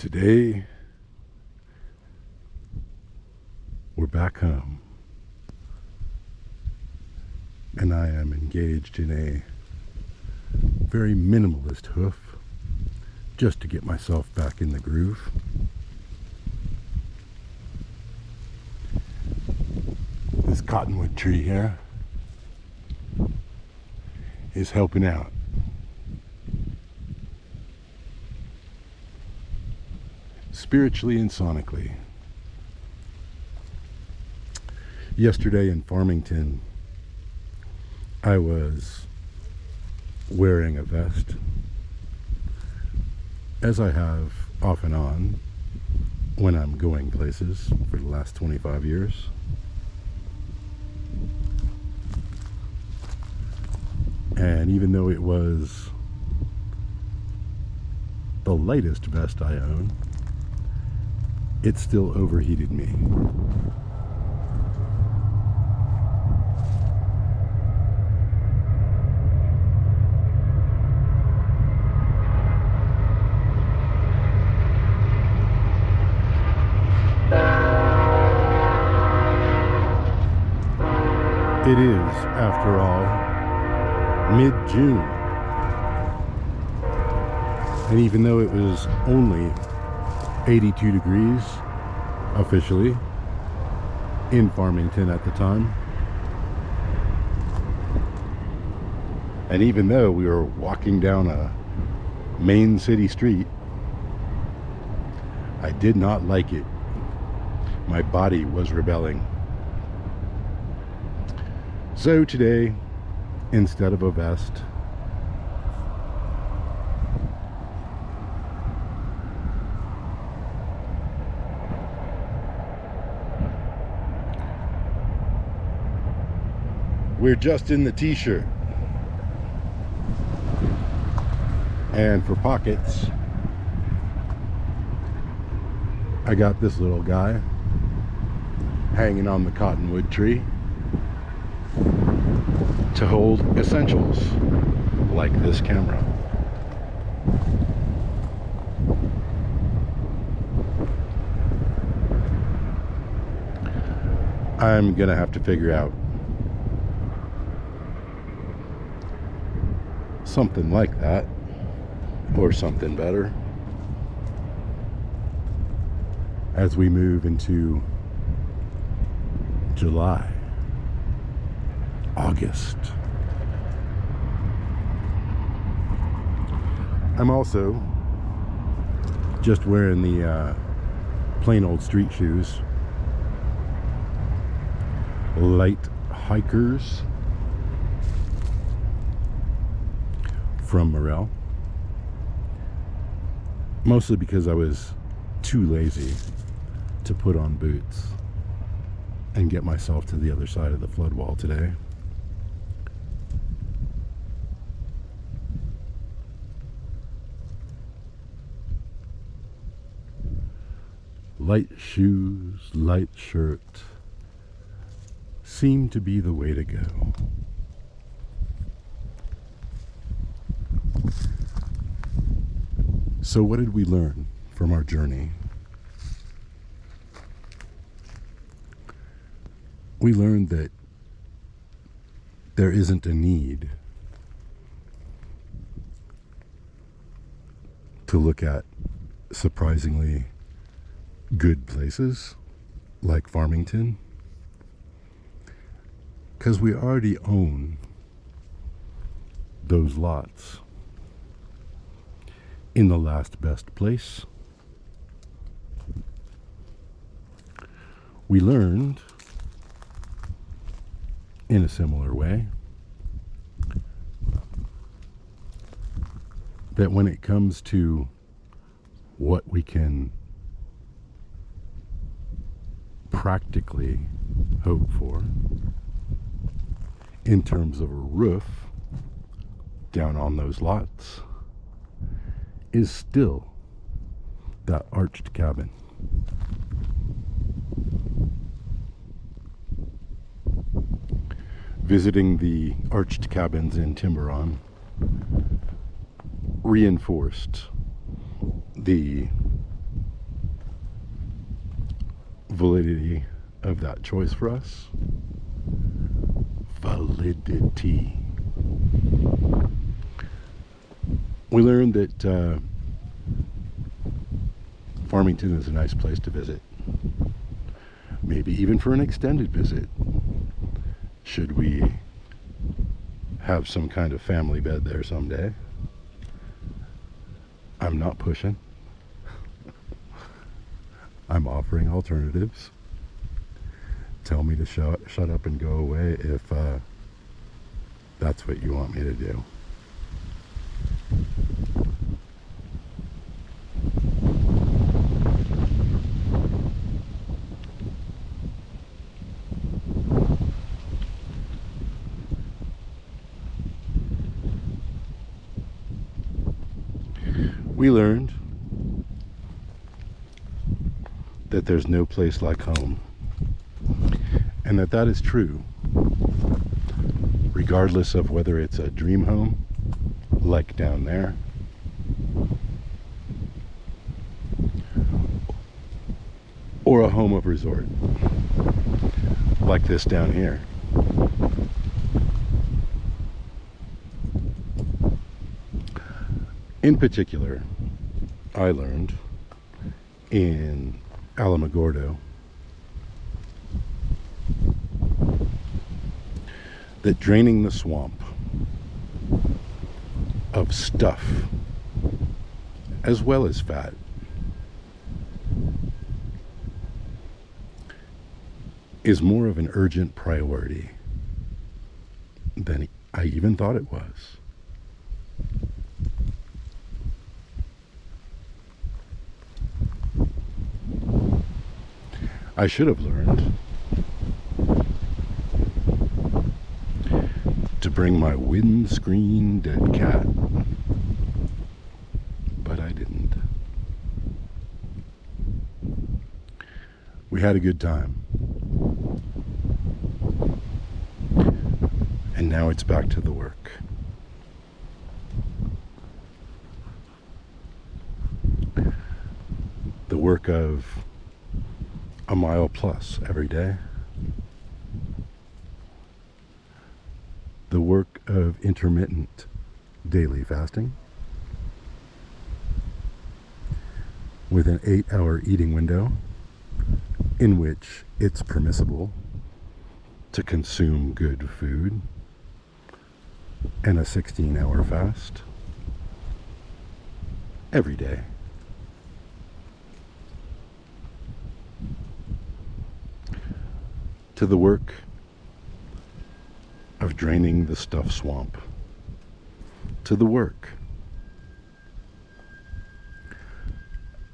Today, we're back home, and I am engaged in a very minimalist hoof just to get myself back in the groove. This cottonwood tree here is helping out. Spiritually and sonically. Yesterday in Farmington, I was wearing a vest, as I have off and on when I'm going places for the last 25 years. And even though it was the lightest vest I own, it still overheated me. It is, after all, mid-June. And even though it was only 82 degrees officially in Farmington at the time, and even though we were walking down a main city street, I did not like it. My body was rebelling. So today, instead of a vest, we're just in the t-shirt. And for pockets, I got this little guy hanging on the cottonwood tree to hold essentials like this camera. I'm gonna have to figure out something like that, or something better, as we move into July, August. I'm also just wearing the plain old street shoes, light hikers from Morel, mostly because I was too lazy to put on boots and get myself to the other side of the flood wall today. Light shoes, light shirt seem to be the way to go. So what did we learn from our journey? We learned that there isn't a need to look at surprisingly good places like Farmington, because we already own those lots in the last best place. We learned in a similar way that when it comes to what we can practically hope for in terms of a roof down on those lots is still that arched cabin. Visiting the arched cabins in Tiburon reinforced the validity of that choice for us. Validity. We learned that Farmington is a nice place to visit. Maybe even for an extended visit, should we have some kind of family bed there someday. I'm not pushing. I'm offering alternatives. Tell me to shut up and go away if that's what you want me to do. We learned that there's no place like home, and that is true, regardless of whether it's a dream home, like down there, or a home of resort, like this down here. In particular, I learned in Alamogordo that draining the swamp of stuff as well as fat is more of an urgent priority than I even thought it was. I should have learned to bring my windscreen dead cat, but I didn't. We had a good time. And now it's back to the work. The work of a mile plus every day. The work of intermittent daily fasting with an 8-hour eating window in which it's permissible to consume good food, and a 16-hour fast every day. To the work of draining the stuff swamp. To the work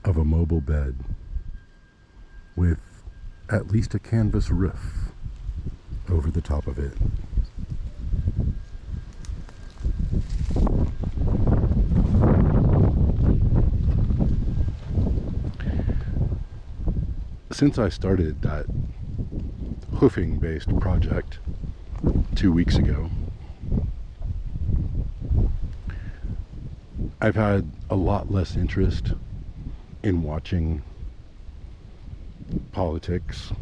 of a mobile bed with at least a canvas roof over the top of it. Since I started that hoofing based project 2 weeks ago, I've had a lot less interest in watching politics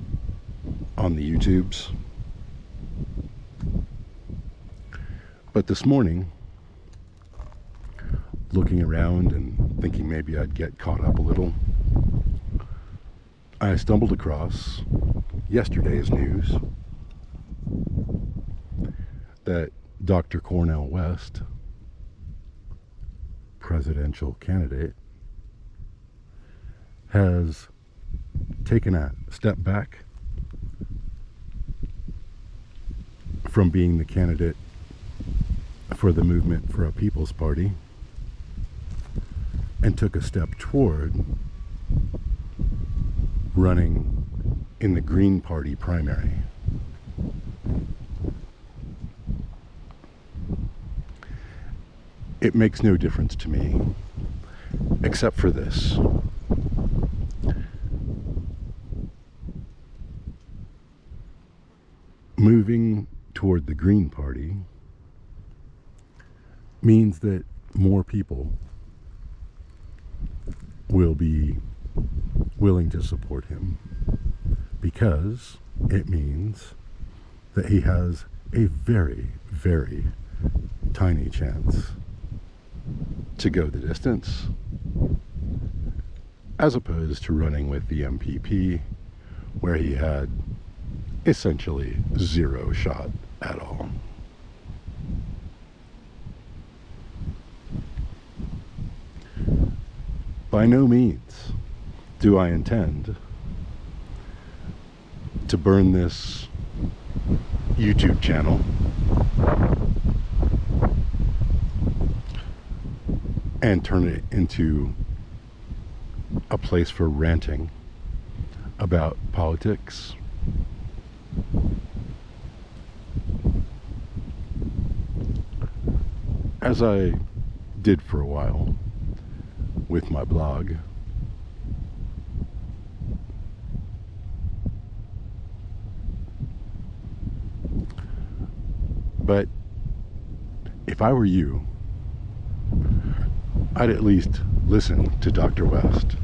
on the YouTubes. But this morning, looking around and thinking maybe I'd get caught up a little, I stumbled across yesterday's news that Dr. Cornel West, presidential candidate, has taken a step back from being the candidate for the Movement for a People's Party and took a step toward running in the Green Party primary. It makes no difference to me, except for this. Moving toward the Green Party means that more people will be willing to support him because it means that he has a very, very tiny chance to go the distance, as opposed to running with the MPP, where he had essentially zero shot at all. By no means do I intend to burn this YouTube channel and turn it into a place for ranting about politics. As I did for a while with my blog. But if I were you, I'd at least listen to Dr. West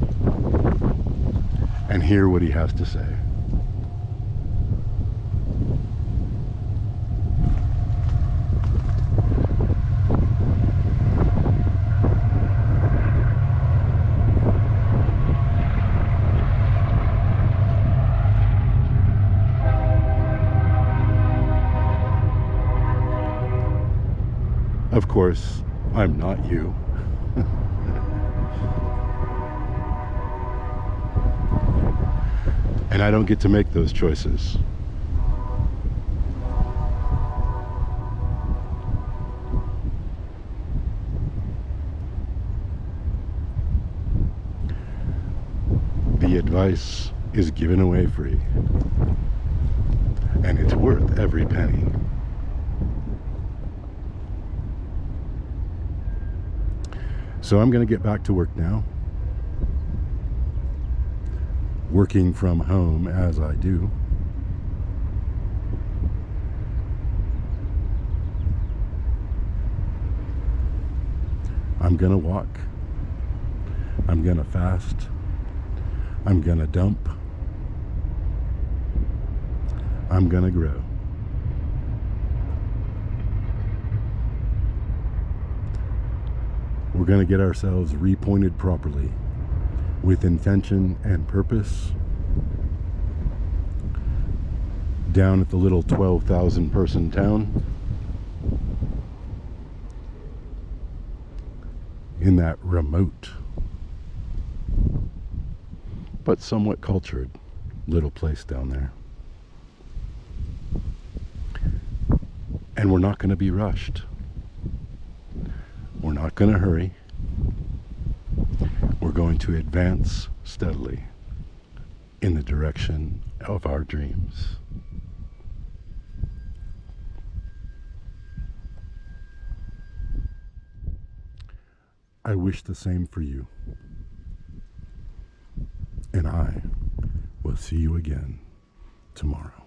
and hear what he has to say. Of course, I'm not you. And I don't get to make those choices. The advice is given away free, and it's worth every penny. So I'm going to get back to work now, working from home as I do. I'm going to walk. I'm going to fast. I'm going to dump. I'm going to grow. We're going to get ourselves repointed properly with intention and purpose down at the little 12,000 person town in that remote but somewhat cultured little place down there. And we're not going to be rushed. We're not going to hurry. We're going to advance steadily in the direction of our dreams. I wish the same for you. And I will see you again tomorrow.